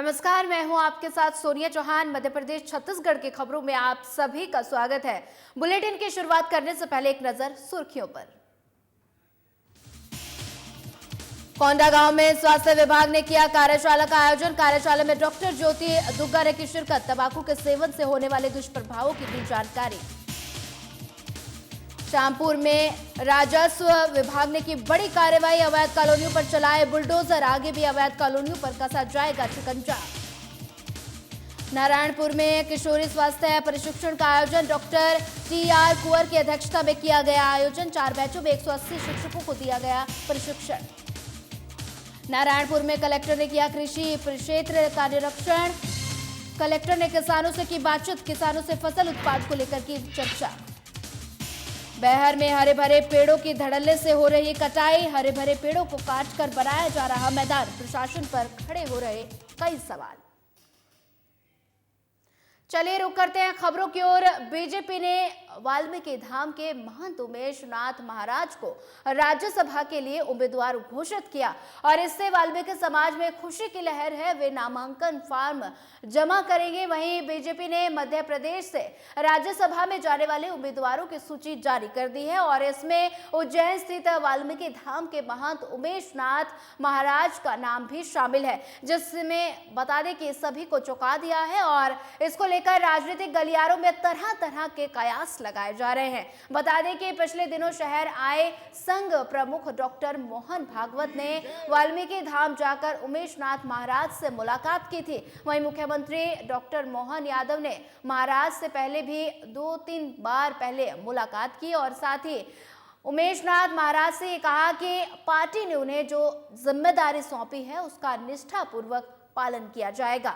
नमस्कार, मैं हूं आपके साथ सोनिया चौहान। मध्य प्रदेश छत्तीसगढ़ की खबरों में आप सभी का स्वागत है। बुलेटिन की शुरुआत करने से पहले एक नजर सुर्खियों पर। कोंडागांव में स्वास्थ्य विभाग ने किया कार्यशाला का आयोजन। कार्यशाला में डॉक्टर ज्योति दुग्गा ने की शिरकत। तंबाकू के सेवन से होने वाले दुष्प्रभावों की दी जानकारी। शामपुर में राजस्व विभाग ने की बड़ी कार्रवाई। अवैध कॉलोनियों पर चलाए बुलडोजर। आगे भी अवैध कॉलोनियों पर कसा जाएगा शिकंजा। नारायणपुर में किशोरी स्वास्थ्य प्रशिक्षण का आयोजन। Doctor TR. कुंवर की अध्यक्षता में किया गया आयोजन। 4 बैचों में 180 शिक्षकों को दिया गया प्रशिक्षण। नारायणपुर में कलेक्टर ने किया कृषि क्षेत्र का निरीक्षण। कलेक्टर ने किसानों से की बातचीत। किसानों से फसल उत्पाद को लेकर की चर्चा। बैहर में हरे भरे पेड़ों की धड़ल्ले से हो रही कटाई। हरे भरे पेड़ों को काटकर बनाया जा रहा मैदान। प्रशासन पर खड़े हो रहे कई सवाल। चलिए रुक करते हैं खबरों की ओर। बीजेपी ने वाल्मीकि धाम के महंत उमेश नाथ महाराज को राज्यसभा के लिए उम्मीदवार घोषित किया और इससे वाल्मीकि समाज में खुशी की लहर है। वे नामांकन फॉर्म जमा करेंगे। वहीं बीजेपी ने मध्य प्रदेश से राज्यसभा में जाने वाले उम्मीदवारों की सूची जारी कर दी है और इसमें उज्जैन स्थित वाल्मीकि धाम के महंत उमेश नाथ महाराज का नाम भी शामिल है, जिसमें बता दें कि सभी को चौंका दिया है और इसको लेकर राजनीतिक गलियारों में तरह तरह के कयास लगाए जा रहे हैं। बता दें कि पिछले दिनों शहर आए संघ प्रमुख डॉक्टर मोहन भागवत ने वाल्मीकि धाम जाकर उमेश नाथ महाराज से मुलाकात की थी। वहीं मुख्यमंत्री डॉक्टर मोहन यादव ने महाराज से पहले भी 2-3 बार पहले मुलाकात की और साथ ही उमेश नाथ महाराज से कहा कि पार्टी ने उन्हें जो जिम्मेदारी सौंपी है उसका निष्ठापूर्वक पालन किया जाएगा।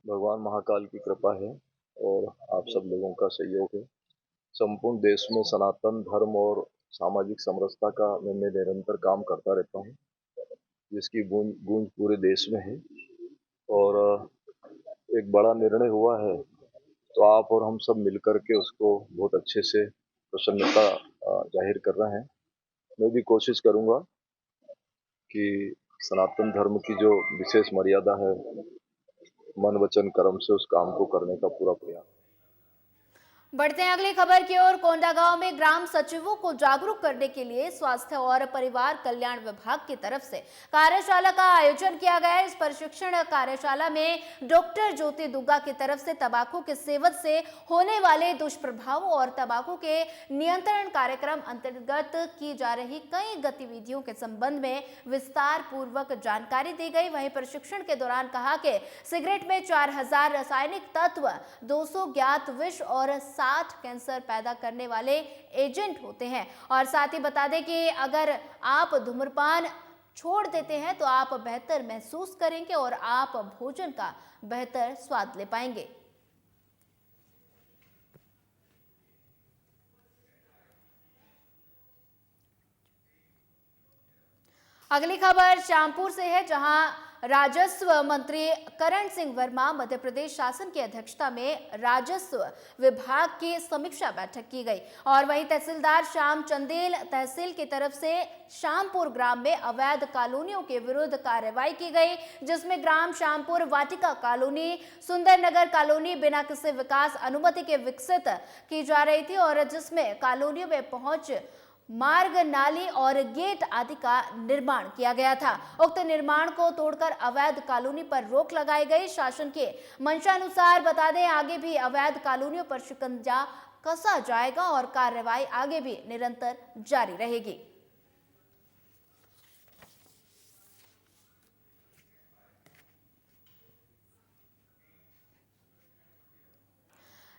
भगवान महाकाल की कृपा है और आप सब लोगों का सहयोग है। संपूर्ण देश में सनातन धर्म और सामाजिक समरसता का मैं निरंतर काम करता रहता हूँ, जिसकी गूंज पूरे देश में है। और एक बड़ा निर्णय हुआ है तो आप और हम सब मिलकर के उसको बहुत अच्छे से प्रसन्नता जाहिर कर रहे हैं। मैं भी कोशिश करूँगा कि सनातन धर्म की जो विशेष मर्यादा है, मन वचन कर्म से उस काम को करने का पूरा प्रयास। बढ़ते हैं अगली खबर की ओर। कोंडागांव में ग्राम सचिवों को जागरूक करने के लिए स्वास्थ्य और परिवार कल्याण विभाग की तरफ से कार्यशाला का आयोजन किया गया है। इस प्रशिक्षण कार्यशाला में डॉक्टर ज्योति दुग्गा की तरफ से तंबाकू के सेवन से होने वाले दुष्प्रभावों और तंबाकू के नियंत्रण कार्यक्रम अंतर्गत की जा रही कई गतिविधियों के संबंध में विस्तार पूर्वक जानकारी दी गई। वहीं प्रशिक्षण के दौरान कहा कि सिगरेट में 4000 रासायनिक तत्व, 200 ज्ञात विष और 60 कैंसर पैदा करने वाले एजेंट होते हैं। और साथ ही बता दें कि अगर आप धूम्रपान छोड़ देते हैं तो आप बेहतर महसूस करेंगे और आप भोजन का बेहतर स्वाद ले पाएंगे। अगली खबर शामपुर से है, जहां राजस्व मंत्री करण सिंह वर्मा मध्य प्रदेश शासन की अध्यक्षता में राजस्व विभाग की समीक्षा बैठक की गई और वहीं तहसीलदार श्याम चंदेल तहसील की तरफ से शामपुर ग्राम में अवैध कॉलोनियों के विरुद्ध कार्रवाई की गई, जिसमें ग्राम शामपुर वाटिका कॉलोनी, सुंदर नगर कॉलोनी बिना किसी विकास अनुमति के विकसित की जा रही थी और जिसमें कॉलोनियों में पहुंच मार्ग, नाली और गेट आदि का निर्माण किया गया था। उक्त निर्माण को तोड़कर अवैध कॉलोनी पर रोक लगाई गई। शासन के मंशानुसार बता दें आगे भी अवैध कॉलोनियों पर शिकंजा कसा जाएगा और कार्रवाई आगे भी निरंतर जारी रहेगी।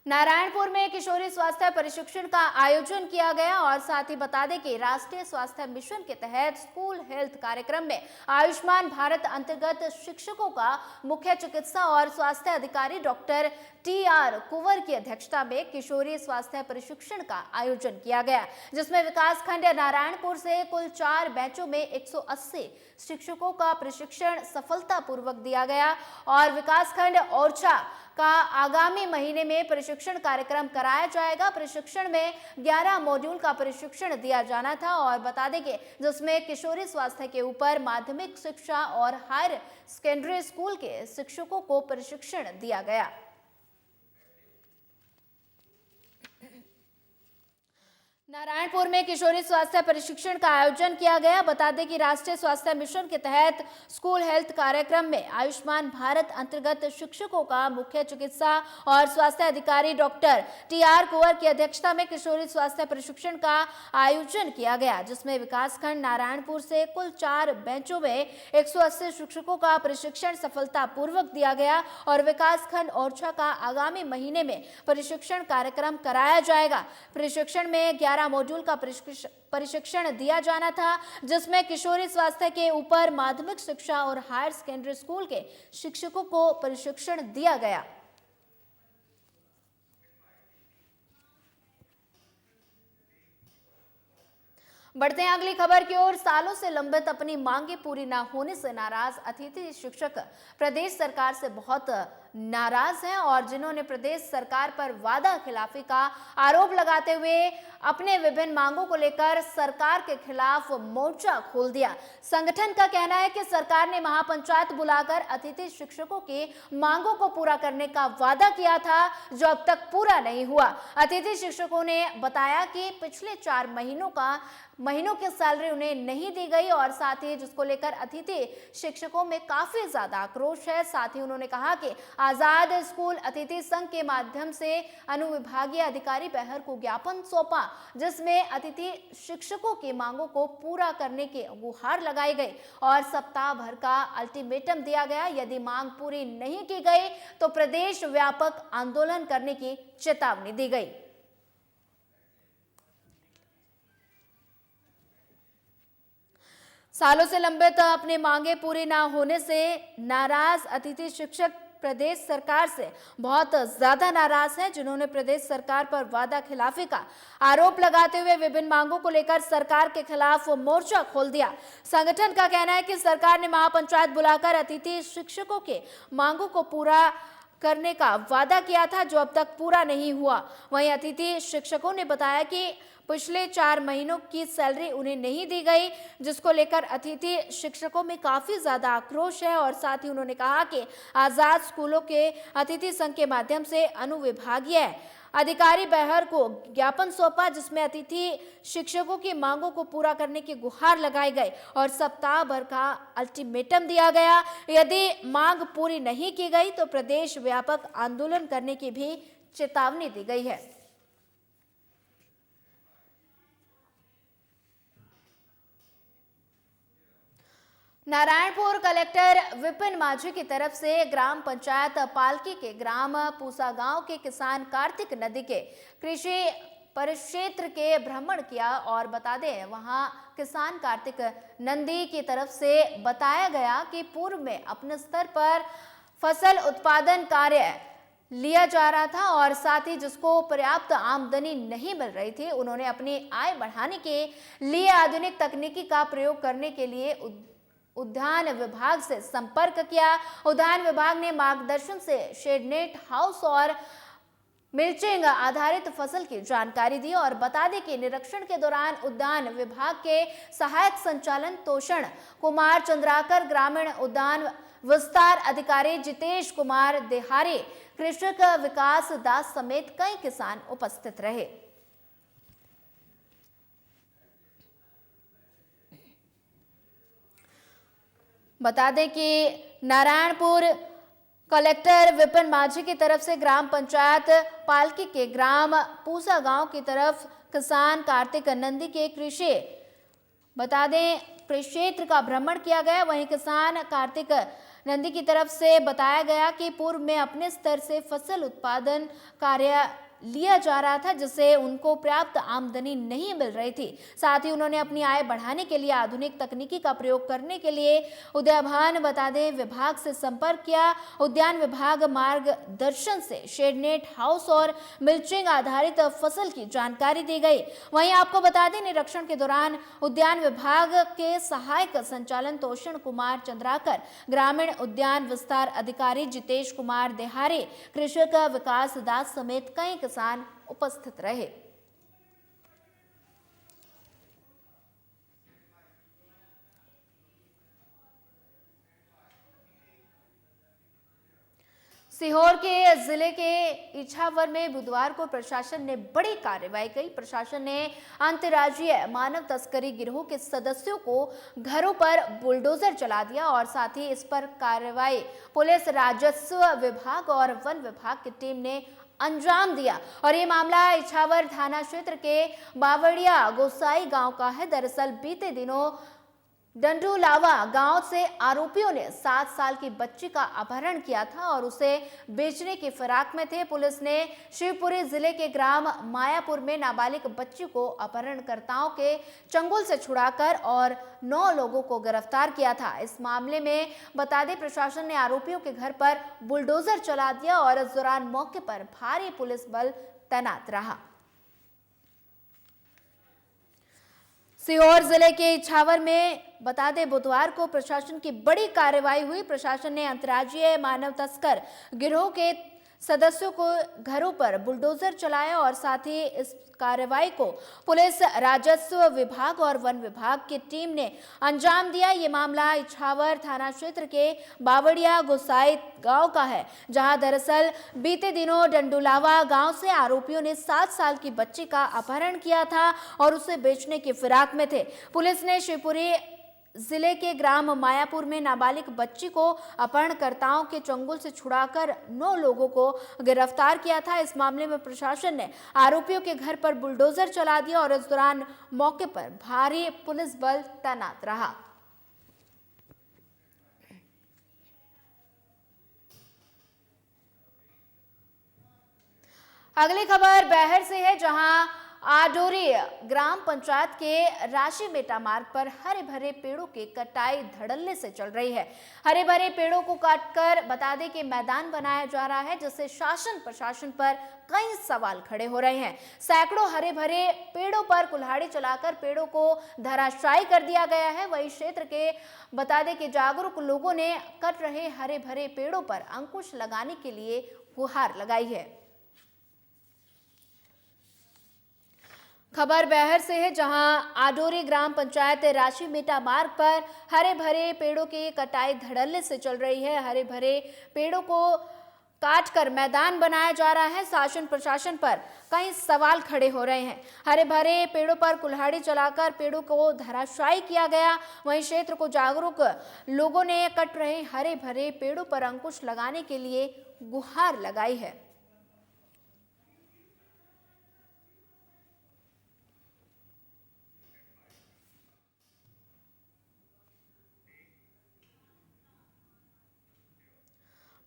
नारायणपुर में किशोरी स्वास्थ्य प्रशिक्षण का आयोजन किया गया और साथ ही बता दें कि राष्ट्रीय स्वास्थ्य मिशन के तहत स्कूल हेल्थ कार्यक्रम में आयुष्मान भारत अंतर्गत शिक्षकों का मुख्य चिकित्सा और स्वास्थ्य अधिकारी डॉक्टर टी.आर. कुंवर की अध्यक्षता में किशोरी स्वास्थ्य प्रशिक्षण का आयोजन किया गया, जिसमें विकासखंड नारायणपुर से कुल 4 बैचों में 180 शिक्षकों का प्रशिक्षण सफलतापूर्वक दिया गया और विकासखंड ओरछा का आगामी महीने में प्रशिक्षण कार्यक्रम कराया जाएगा। प्रशिक्षण में 11 मॉड्यूल का प्रशिक्षण दिया जाना था और बता दें कि जिसमें किशोरी स्वास्थ्य के ऊपर माध्यमिक शिक्षा और हायर सेकेंडरी स्कूल के शिक्षकों को प्रशिक्षण दिया गया। नारायणपुर में किशोरी स्वास्थ्य प्रशिक्षण का आयोजन किया गया। बता दें कि राष्ट्रीय स्वास्थ्य मिशन के तहत स्कूल हेल्थ कार्यक्रम में आयुष्मान भारत अंतर्गत शिक्षकों का मुख्य चिकित्सा और स्वास्थ्य अधिकारी डॉक्टर TR कुंवर की अध्यक्षता में किशोरी स्वास्थ्य प्रशिक्षण का आयोजन किया गया, जिसमें विकासखंड नारायणपुर से कुल 4 बेंचों में 180 शिक्षकों का प्रशिक्षण सफलतापूर्वक दिया गया और विकासखंड ओरछा का आगामी महीने में प्रशिक्षण कार्यक्रम कराया जाएगा। प्रशिक्षण में 11 मॉड्यूल का प्रशिक्षण दिया जाना था, जिसमें किशोरी स्वास्थ्य के ऊपर माध्यमिक शिक्षा और हायर सेकेंडरी स्कूल के शिक्षकों को प्रशिक्षण दिया गया। बढ़ते हैं अगली खबर की ओर। सालों से लंबित अपनी मांगे पूरी न होने से नाराज अतिथि शिक्षक प्रदेश सरकार से बहुत नाराज हैं और जिन्होंने प्रदेश सरकार पर वादा खिलाफी का आरोप लगाते हुए अपने विभिन्न मांगों को लेकर सरकार के खिलाफ मोर्चा खोल दिया। संगठन का कहना है कि सरकार ने महापंचायत बुलाकर अतिथि शिक्षकों की मांगों को पूरा करने का वादा किया था, जो अब तक पूरा नहीं हुआ। अतिथि शिक्षकों ने बताया कि पिछले 4 महीनों की सैलरी उन्हें नहीं दी गई और साथ ही जिसको लेकर अतिथि शिक्षकों में काफी ज्यादा आक्रोश है। साथ ही उन्होंने कहा कि आजाद स्कूल अतिथि संघ के माध्यम से अनुविभागीय अधिकारी बहर को ज्ञापन सौंपा, जिसमें अतिथि शिक्षकों की मांगों को पूरा करने की गुहार लगाई गई और सप्ताह भर का अल्टीमेटम दिया गया। यदि मांग पूरी नहीं की गई तो प्रदेश व्यापक आंदोलन करने की चेतावनी दी गई। सालों से लंबित अपनी मांगे पूरी न होने से नाराज अतिथि शिक्षक प्रदेश सरकार से बहुत ज्यादा नाराज हैं, जिन्होंने प्रदेश सरकार पर वादा खिलाफी का आरोप लगाते हुए विभिन्न मांगों को लेकर सरकार के खिलाफ मोर्चा खोल दिया। संगठन का कहना है कि सरकार ने महापंचायत बुलाकर अतिथि शिक्षकों के मांगों को पूरा करने का वादा किया था, जो अब तक पूरा नहीं हुआ। वहीं अतिथि शिक्षकों ने बताया कि पिछले 4 महीनों की सैलरी उन्हें नहीं दी गई, जिसको लेकर अतिथि शिक्षकों में काफी ज्यादा आक्रोश है और साथ ही उन्होंने कहा कि आजाद स्कूलों के अतिथि संघ के माध्यम से अनुविभागीय अधिकारी बहर को ज्ञापन सौंपा, जिसमें अतिथि शिक्षकों की मांगों को पूरा करने की गुहार लगाई गई और सप्ताह भर का अल्टीमेटम दिया गया। यदि मांग पूरी नहीं की गई तो प्रदेश व्यापक आंदोलन करने की भी चेतावनी दी गई है। नारायणपुर कलेक्टर विपिन माझी की तरफ से ग्राम पंचायत पालकी के ग्राम पूसा गांव के किसान कार्तिक नदी के कृषि परिक्षेत्र के भ्रमण किया और बता दें वहां किसान कार्तिक नंदी की तरफ से बताया गया कि पूर्व में अपने स्तर पर फसल उत्पादन कार्य लिया जा रहा था और साथ ही जिसको पर्याप्त आमदनी नहीं मिल रही थी, उन्होंने अपनी आय बढ़ाने के लिए आधुनिक तकनीकी का प्रयोग करने के लिए उद्यान विभाग से संपर्क किया। उद्यान विभाग ने मार्गदर्शन से शेडनेट हाउस और मिल्चिंग आधारित फसल की जानकारी दी और बता दें कि निरीक्षण के दौरान उद्यान विभाग के सहायक संचालन तोषण कुमार चंद्राकर, ग्रामीण उद्यान विस्तार अधिकारी जितेश कुमार देहारी, कृषक विकास दास समेत कई किसान उपस्थित रहे। बता दें कि नारायणपुर कलेक्टर विपिन माझी की तरफ से ग्राम पंचायत पालकी के ग्राम पूसा गांव की तरफ किसान कार्तिक नंदी के कृषि क्षेत्र का भ्रमण किया गया। वहीं किसान कार्तिक नंदी की तरफ से बताया गया कि पूर्व में अपने स्तर से फसल उत्पादन कार्य लिया जा रहा था, जिससे उनको पर्याप्त आमदनी नहीं मिल रही थी। साथ ही उन्होंने अपनी आय बढ़ाने के लिए आधुनिक तकनीकी का प्रयोग करने के लिए उद्यान बता दें विभाग से संपर्क किया। उद्यान विभाग मार्गदर्शन से शेडनेट हाउस और मिल्चिंग आधारित फसल की जानकारी दी गई। वहीं आपको बता दें निरीक्षण के दौरान उद्यान विभाग के सहायक संचालन तोषण कुमार चंद्राकर, ग्रामीण उद्यान विस्तार अधिकारी जितेश कुमार देहारे, कृषक विकास दास समेत कई किसान उपस्थित रहे। सीहोर के जिले के इछावर में बुधवार को प्रशासन ने बड़ी कार्रवाई की। प्रशासन ने अंतर्राज्यीय मानव तस्करी गिरोह के सदस्यों को घरों पर बुलडोजर चला दिया और साथ ही इस पर कार्रवाई पुलिस, राजस्व विभाग और वन विभाग की टीम ने अंजाम दिया। और ये मामला इछावर थाना क्षेत्र के बावड़िया गोसाई गांव का है। दरअसल बीते दिनों डंडूलावा गांव से आरोपियों ने 7 साल की बच्ची का अपहरण किया था और उसे बेचने की फिराक में थे। पुलिस ने शिवपुरी जिले के ग्राम मायापुर में नाबालिग बच्ची को अपहरणकर्ताओं के चंगुल से छुड़ाकर और 9 लोगों को गिरफ्तार किया था। इस मामले में बता दें प्रशासन ने आरोपियों के घर पर बुलडोजर चला दिया और इस दौरान मौके पर भारी पुलिस बल तैनात रहा। सीहोर जिले के इछावर में बता दें बुधवार को प्रशासन की बड़ी कार्रवाई हुई। प्रशासन ने अंतर्राज्यीय मानव तस्कर गिरोह के सदस्यों को घरों पर बुलडोजर चलाया और साथ ही इस कार्रवाई को पुलिस, राजस्व विभाग और वन विभाग की टीम ने अंजाम दिया। ये मामला इछावर थाना क्षेत्र के बावड़िया गोसाई गांव का है, जहां दरअसल बीते दिनों डंडूलावा गांव से आरोपियों ने 7 साल की बच्ची का अपहरण किया था और उसे बेचने की फिराक में थे। पुलिस ने शिवपुरी जिले के ग्राम मायापुर में नाबालिग बच्ची को अपहरणकर्ताओं के चंगुल से छुड़ाकर 9 लोगों को गिरफ्तार किया था। इस मामले में प्रशासन ने आरोपियों के घर पर बुलडोजर चला दिया और इस दौरान मौके पर भारी पुलिस बल तैनात रहा। अगली खबर बैहर से है, जहां आडोरी ग्राम पंचायत के राशि बेटा मार्ग पर हरे भरे पेड़ों की कटाई धड़ल्ले से चल रही है। हरे भरे पेड़ों को काटकर बता दें कि मैदान बनाया जा रहा है, जिससे शासन प्रशासन पर कई सवाल खड़े हो रहे हैं। सैकड़ों हरे भरे पेड़ों पर कुल्हाड़ी चलाकर पेड़ों को धराशायी कर दिया गया है। वही क्षेत्र के बता दें कि जागरूक लोगों ने कट रहे हरे भरे पेड़ों पर अंकुश लगाने के लिए गुहार लगाई है। खबर बैहर से है, जहां आडोरी ग्राम पंचायत राशि मेटा मार्ग पर हरे भरे पेड़ों की कटाई धड़ल्ले से चल रही है। हरे भरे पेड़ों को काटकर मैदान बनाया जा रहा है। शासन प्रशासन पर कई सवाल खड़े हो रहे हैं। हरे भरे पेड़ों पर कुल्हाड़ी चलाकर पेड़ों को धराशायी किया गया। वहीं क्षेत्र को जागरूक लोगों ने कट रहे हरे भरे पेड़ों पर अंकुश लगाने के लिए गुहार लगाई है।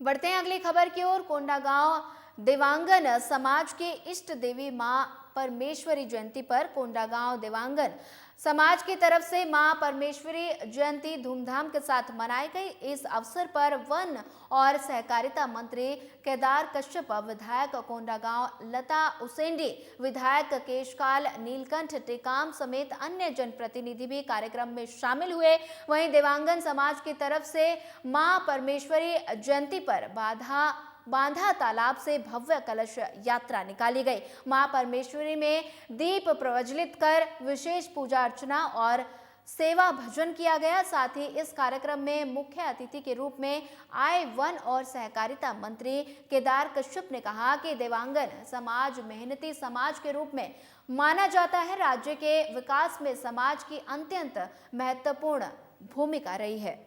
बढ़ते हैं अगली खबर की ओर। कोंडागांव देवांगन समाज के इष्ट देवी मां परमेश्वरी जयंती पर कोंडागांव देवांगन समाज की तरफ से मां परमेश्वरी जयंती धूमधाम के साथ मनाई गई। इस अवसर पर वन और सहकारिता मंत्री केदार कश्यप, विधायक कोंडागांव लता उसेंडी, विधायक केशकाल नीलकंठ टेकाम समेत अन्य जनप्रतिनिधि भी कार्यक्रम में शामिल हुए। वहीं देवांगन समाज की तरफ से मां परमेश्वरी जयंती पर बांधा तालाब से भव्य कलश यात्रा निकाली गई। मां परमेश्वरी में दीप प्रज्वलित कर विशेष पूजा अर्चना और सेवा भजन किया गया। साथ ही इस कार्यक्रम में मुख्य अतिथि के रूप में आए वन और सहकारिता मंत्री केदार कश्यप ने कहा कि देवांगन समाज मेहनती समाज के रूप में माना जाता है। राज्य के विकास में समाज की अत्यंत महत्वपूर्ण भूमिका रही है।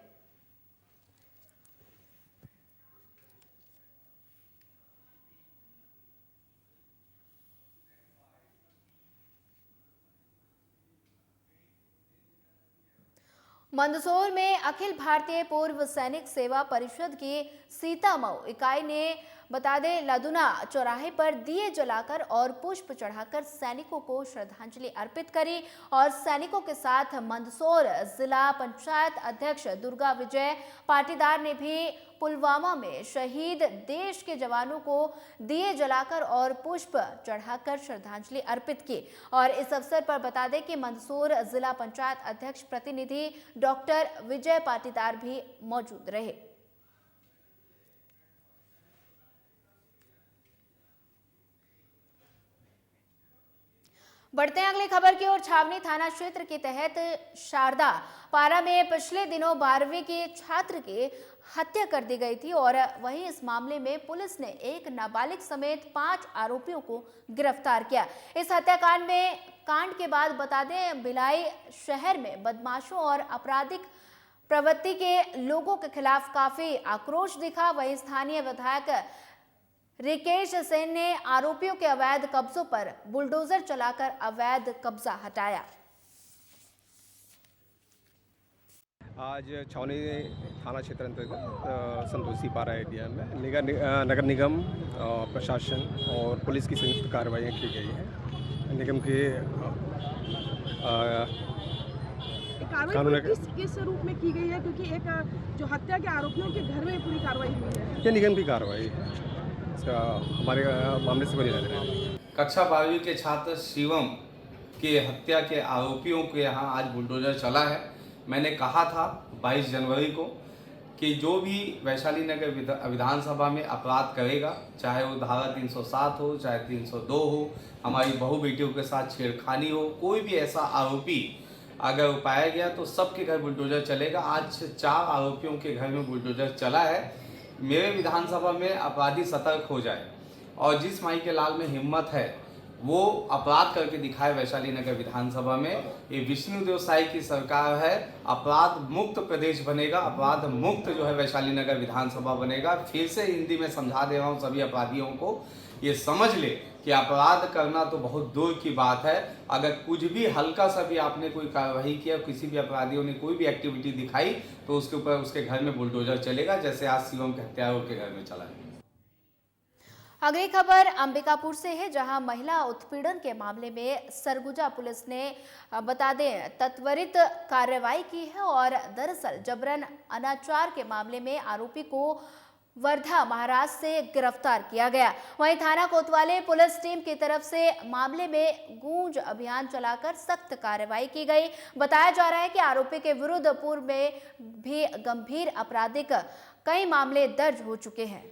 मंदसौर में अखिल भारतीय पूर्व सैनिक सेवा परिषद की सीतामऊ इकाई ने बता दें लदुना चौराहे पर दिए जलाकर और पुष्प चढ़ाकर सैनिकों को श्रद्धांजलि अर्पित करी और सैनिकों के साथ मंदसौर जिला पंचायत अध्यक्ष दुर्गा विजय पाटीदार ने भी पुलवामा में शहीद देश के जवानों को दिए जलाकर और पुष्प चढ़ाकर श्रद्धांजलि अर्पित की। और इस अवसर पर बता दें कि मंदसौर जिला पंचायत अध्यक्ष प्रतिनिधि डॉक्टर विजय पाटीदार भी मौजूद रहे। बढ़ते हैं अगली खबर की ओर। छावनी थाना क्षेत्र के तहत शारदा पारा में पिछले दिनों 12वीं की छात्र की हत्या कर दी गई थी और वहीं इस मामले में पुलिस ने एक नाबालिग समेत 5 आरोपियों को गिरफ्तार किया। इस हत्याकांड के बाद बता दें भिलाई शहर में बदमाशों और आपराधिक प्रवृत्ति के लोगों के खिलाफ काफी आक्रोश दिखा। वहीं स्थानीय विधायक रिकेश सेन ने आरोपियों के अवैध कब्जों पर बुलडोजर चलाकर अवैध कब्जा हटाया। आज छावनी थाना क्षेत्र अंतर्गत संतोषी पारा एरिया में नगर निगम प्रशासन और पुलिस की संयुक्त कार्रवाइयाँ की गई है। निगम के कार्रवाई किस रूप में की गई है, क्योंकि एक जो हत्या के आरोपियों के घर में पूरी कार्रवाई हुई है? ये निगम की कार्रवाई है, इसका हमारे मामले से कोई लेना देना नहीं। कक्षा 12वीं के छात्र शिवम के हत्या के आरोपियों के यहाँ आज बुलडोजर चला है। मैंने कहा था 22 जनवरी को कि जो भी वैशाली नगर विधानसभा में अपराध करेगा, चाहे वो धारा 307 हो, चाहे 302 हो, हमारी बहू बेटियों के साथ छेड़खानी हो, कोई भी ऐसा आरोपी अगर पाया गया तो सबके घर बुलडोजर चलेगा। आज 4 आरोपियों के घर में बुलडोजर चला है। मेरे विधानसभा में अपराधी सतर्क हो जाए और जिस माई के लाल में हिम्मत है वो अपराध करके दिखाए वैशाली नगर विधानसभा में। ये विष्णुदेव साई की सरकार है, अपराध मुक्त प्रदेश बनेगा, अपराध मुक्त जो है वैशाली नगर विधानसभा बनेगा। फिर से हिंदी में समझा दे रहा हूँ सभी अपराधियों को, ये समझ ले कि अपराध करना तो बहुत दूर की बात है। अगर कुछ भी हल्का सा भी आपने कोई कार्रवाई किया, किसी भी अपराधियों ने कोई भी एक्टिविटी दिखाई तो उसके ऊपर उसके घर में बुलडोजर चलेगा, जैसे आज शिवम के हत्यारों के घर में चला है। अगली खबर अंबिकापुर से है, जहां महिला उत्पीड़न के मामले में सरगुजा पुलिस ने बता दें त्वरित कार्रवाई की है और दरअसल जबरन अनाचार के मामले में आरोपी को वर्धा महाराष्ट्र से गिरफ्तार किया गया। वहीं थाना कोतवाली पुलिस टीम की तरफ से मामले में गूंज अभियान चलाकर सख्त कार्रवाई की गई। बताया जा रहा है कि आरोपी के विरुद्ध पूर्व में भी गंभीर आपराधिक कई मामले दर्ज हो चुके हैं।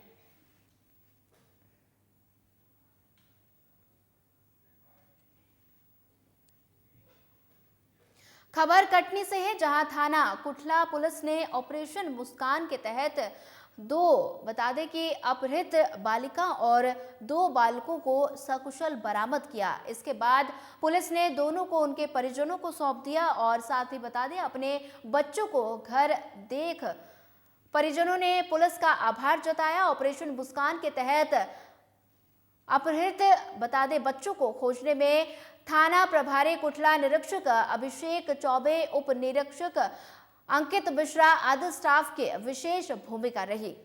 खबर कटनी से है, जहां थाना कुठला पुलिस ने ऑपरेशन मुस्कान के तहत बता दें कि अपहृत बालिका और 2 बालकों को सकुशल बरामद किया। इसके बाद पुलिस ने दोनों को उनके परिजनों को सौंप दिया और साथ ही बता दें अपने बच्चों को घर देख परिजनों ने पुलिस का आभार जताया। ऑपरेशन मुस्कान के तहत अपहृत बता दें बच्चों को खोजने में थाना प्रभारी कुठला निरीक्षक अभिषेक चौबे, उप निरीक्षक अंकित मिश्रा आदि स्टाफ की विशेष भूमिका रही।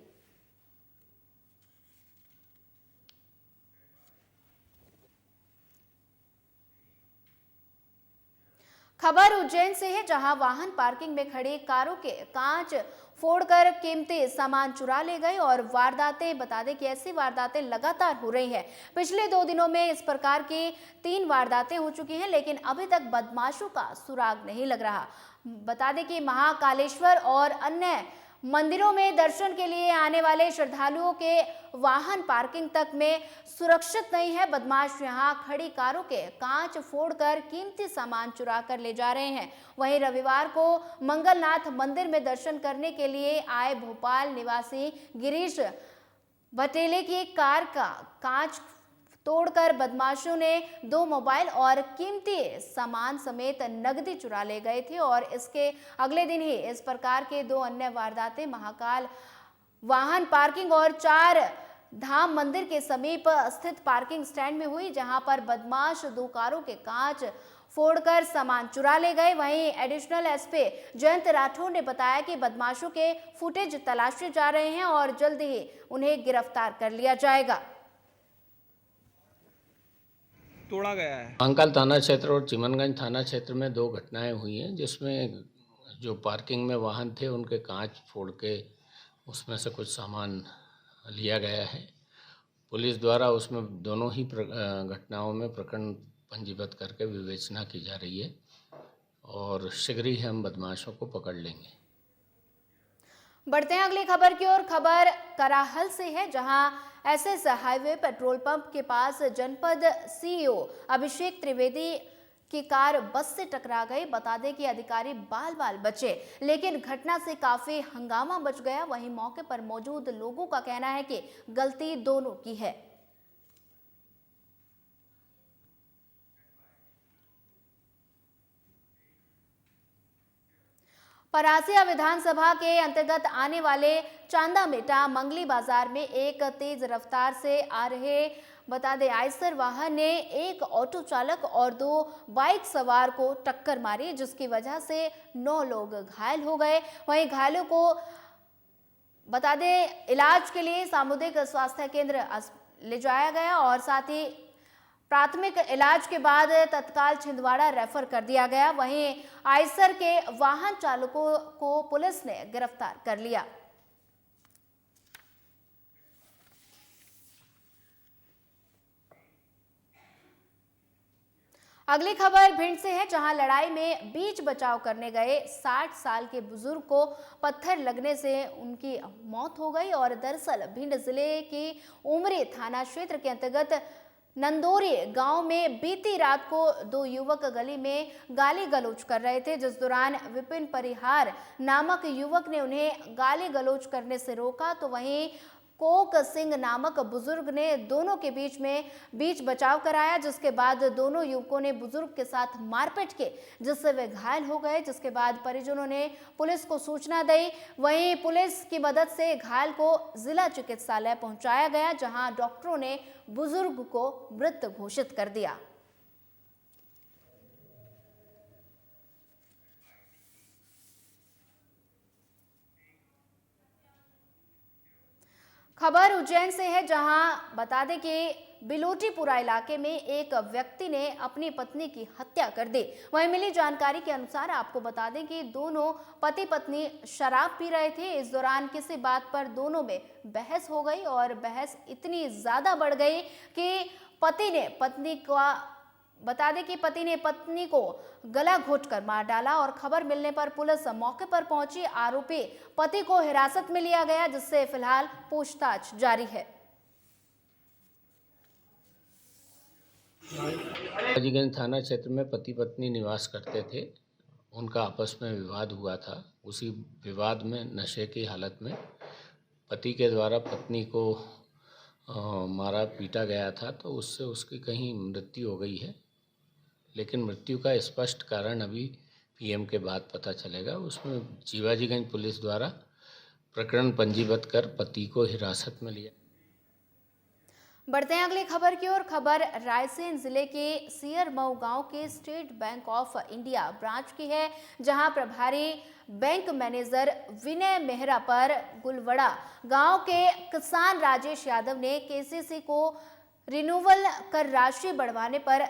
खबर उज्जैन से है, जहां वाहन पार्किंग में खड़ी कारों के कांच फोड़कर कीमती सामान चुरा ले गए और वारदातें बता दें कि ऐसी वारदातें लगातार हो रही हैं। पिछले 2 दिनों में इस प्रकार की 3 वारदातें हो चुकी हैं, लेकिन अभी तक बदमाशों का सुराग नहीं लग रहा। बता दें कि महाकालेश्वर और अन्य मंदिरों में दर्शन के लिए आने वाले श्रद्धालुओं के वाहन पार्किंग तक में सुरक्षित नहीं है। बदमाश यहां खड़ी कारों के कांच फोड़कर कीमती सामान चुरा कर ले जा रहे हैं। वहीं रविवार को मंगलनाथ मंदिर में दर्शन करने के लिए आए भोपाल निवासी गिरीश बटेले की कार का कांच तोड़कर बदमाशों ने 2 मोबाइल और कीमती सामान समेत नकदी चुरा ले गए थे और इसके अगले दिन ही इस प्रकार के 2 अन्य वारदातें महाकाल वाहन पार्किंग और 4 धाम मंदिर के समीप स्थित पार्किंग स्टैंड में हुई, जहां पर बदमाश 2 कारों के कांच फोड़कर सामान चुरा ले गए। वहीं एडिशनल एसपी जयंत राठौर ने बताया कि बदमाशों के फुटेज तलाशे जा रहे हैं और जल्द ही उन्हें गिरफ्तार कर लिया जाएगा। तोड़ा गया है। महाकाल थाना क्षेत्र और चिमनगंज थाना क्षेत्र में 2 घटनाएं हुई हैं, जिसमें जो पार्किंग में वाहन थे उनके कांच फोड़ के उसमें से कुछ सामान लिया गया है। पुलिस द्वारा उसमें दोनों ही घटनाओं में प्रकरण पंजीबद्ध करके विवेचना की जा रही है और शीघ्र ही हम बदमाशों को पकड़ लेंगे। बढ़ते हैं अगली खबर की ओर। खबर कराहल से है, जहां एसएस हाईवे पेट्रोल पंप के पास जनपद सीईओ अभिषेक त्रिवेदी की कार बस से टकरा गई। बता दें कि अधिकारी बाल बाल बचे, लेकिन घटना से काफी हंगामा मच गया। वहीं मौके पर मौजूद लोगों का कहना है कि गलती दोनों की है। परासिया विधानसभा के अंतर्गत आने वाले चांदा मेटा मंगली बाजार में एक तेज रफ्तार से आ रहे बता दें आइसर वाहन ने एक ऑटो चालक और 2 बाइक सवार को टक्कर मारी, जिसकी वजह से 9 लोग घायल हो गए। वहीं घायलों को बता दें इलाज के लिए सामुदायिक स्वास्थ्य केंद्र ले जाया गया और साथ ही प्राथमिक इलाज के बाद तत्काल छिंदवाड़ा रेफर कर दिया गया। वहीं आइसर के वाहन चालकों को पुलिस ने गिरफ्तार कर लिया। अगली खबर भिंड से है, जहां लड़ाई में बीच बचाव करने गए 60 साल के बुजुर्ग को पत्थर लगने से उनकी मौत हो गई। और दरअसल भिंड जिले की उमरी थाना क्षेत्र के अंतर्गत नंदोरी गांव में बीती रात को 2 युवक गली में गाली गलौज कर रहे थे, जिस दौरान विपिन परिहार नामक युवक ने उन्हें गाली गलौज करने से रोका, तो वहीं कोक सिंह नामक बुजुर्ग ने दोनों के बीच बचाव कराया, जिसके बाद दोनों युवकों ने बुजुर्ग के साथ मारपीट की, जिससे वे घायल हो गए। जिसके बाद परिजनों ने पुलिस को सूचना दी। वहीं पुलिस की मदद से घायल को जिला चिकित्सालय पहुंचाया गया, जहां डॉक्टरों ने बुजुर्ग को मृत घोषित कर दिया। खबर उज्जैन से है, जहां बता दें कि बिलोटीपुरा इलाके में एक व्यक्ति ने अपनी पत्नी की हत्या कर दी। वहीं मिली जानकारी के अनुसार आपको बता दें कि दोनों पति पत्नी शराब पी रहे थे। इस दौरान किसी बात पर दोनों में बहस हो गई और बहस इतनी ज्यादा बढ़ गई कि पति ने पत्नी को गला घोंटकर मार डाला और खबर मिलने पर पुलिस मौके पर पहुंची। आरोपी पति को हिरासत में लिया गया, जिससे फिलहाल पूछताछ जारी है। शिवाजीगंज थाना क्षेत्र में पति पत्नी निवास करते थे। उनका आपस में विवाद हुआ था। उसी विवाद में नशे की हालत में पति के द्वारा पत्नी को मारा पीटा गया था, तो उससे उसकी कहीं मृत्यु हो गई है, लेकिन मृत्यु का स्पष्ट कारण अभी पीएम के बाद पता चलेगा। उसमें शिवाजीगंज पुलिस द्वारा प्रकरण पंजीबद्ध कर पति को हिरासत में लिया। बढ़ते हैं अगली खबर की ओर। खबर रायसेन जिले के सियरमऊ गांव के state bank of India branch की है, जहां प्रभारी बैंक मैनेजर विनय मेहरा पर गुलवड़ा गांव के किसान राजेश यादव ने केसीसी को रिन्यूअल कर राशि बढ़वाने पर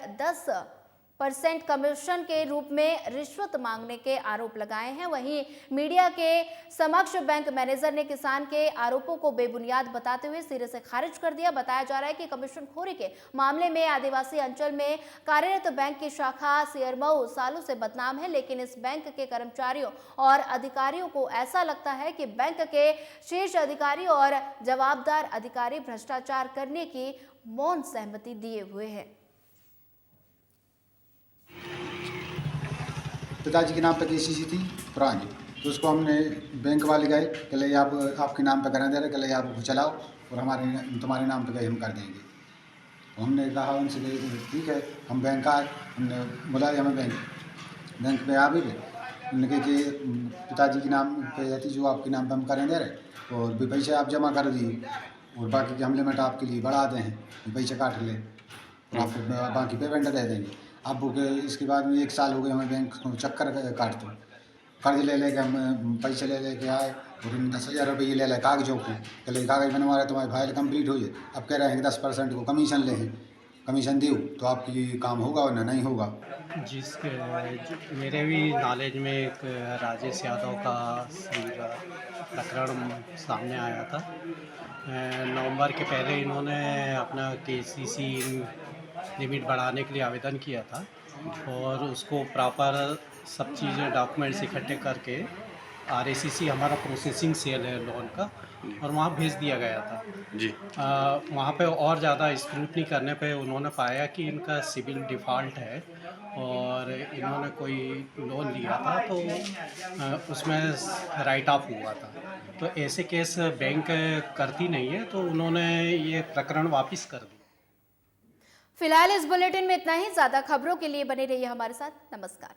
10% कमीशन के रूप में रिश्वत मांगने के आरोप लगाए हैं। वहीं मीडिया के समक्ष बैंक मैनेजर ने किसान के आरोपों को बेबुनियाद बताते हुए सिरे से खारिज कर दिया। बताया जा रहा है कि कमीशनखोरी के मामले में आदिवासी अंचल में कार्यरत बैंक की शाखा सियरमऊ सालों से बदनाम है, लेकिन इस बैंक के कर्मचारियों और अधिकारियों को ऐसा लगता है कि बैंक के शीर्ष अधिकारी और जवाबदार अधिकारी भ्रष्टाचार करने की मौन सहमति दिए हुए हैं। पिताजी के नाम पर केसीसी थी पुरानी, तो उसको हमने बैंक वाले गए, कहले आप आपके नाम पर करा दे रहे, कहले आप चलाओ और तुम्हारे नाम पर गए हम कर देंगे। तो हमने कहा उनसे ठीक है, हम बैंक आए, हमने बुलाया हमें बैंक पे आ भी गए। उन्होंने कहा कि पिताजी के नाम पे रहती जो आपके नाम पर हम करें दे रहे और भी पैसे आप जमा कर दिए और बाकी के हम लिमिट आपके लिए बढ़ा दें, पैसे काट लें और आपको बाकी पेमेंट दे देंगे। अब वो इसके बाद में 1 साल हो गए हमें बैंक को चक्कर काटते, कर्ज ले लेके हम पैसे ले लेके आए और 10,000 रुपये ले लाए कागजों को, पहले कागज बनवा रहे तुम्हारी फाइल कंप्लीट हो जाए, अब कह रहे हैं कि 10% को कमीशन ले, कमीशन दो तो आपकी काम होगा वरना नहीं होगा। मेरे भी नॉलेज में एक राजेश यादव का प्रकरण सामने आया था। नवंबर के पहले इन्होंने अपना KCC लिमिट बढ़ाने के लिए आवेदन किया था और उसको प्रॉपर सब चीज़ें डॉक्यूमेंट्स इकट्ठे करके RACC हमारा प्रोसेसिंग सेल है लोन का, और वहाँ भेज दिया गया था जी। वहाँ पे और ज़्यादा स्क्रूटनी करने पे उन्होंने पाया कि इनका सिविल डिफ़ॉल्ट है और इन्होंने कोई लोन लिया था तो उसमें राइट ऑफ हुआ था, तो ऐसे केस बैंक करती नहीं है, तो उन्होंने ये प्रकरण वापस कर दिया। फिलहाल इस बुलेटिन में इतना ही। ज्यादा खबरों के लिए बने रहिए हमारे साथ। नमस्कार।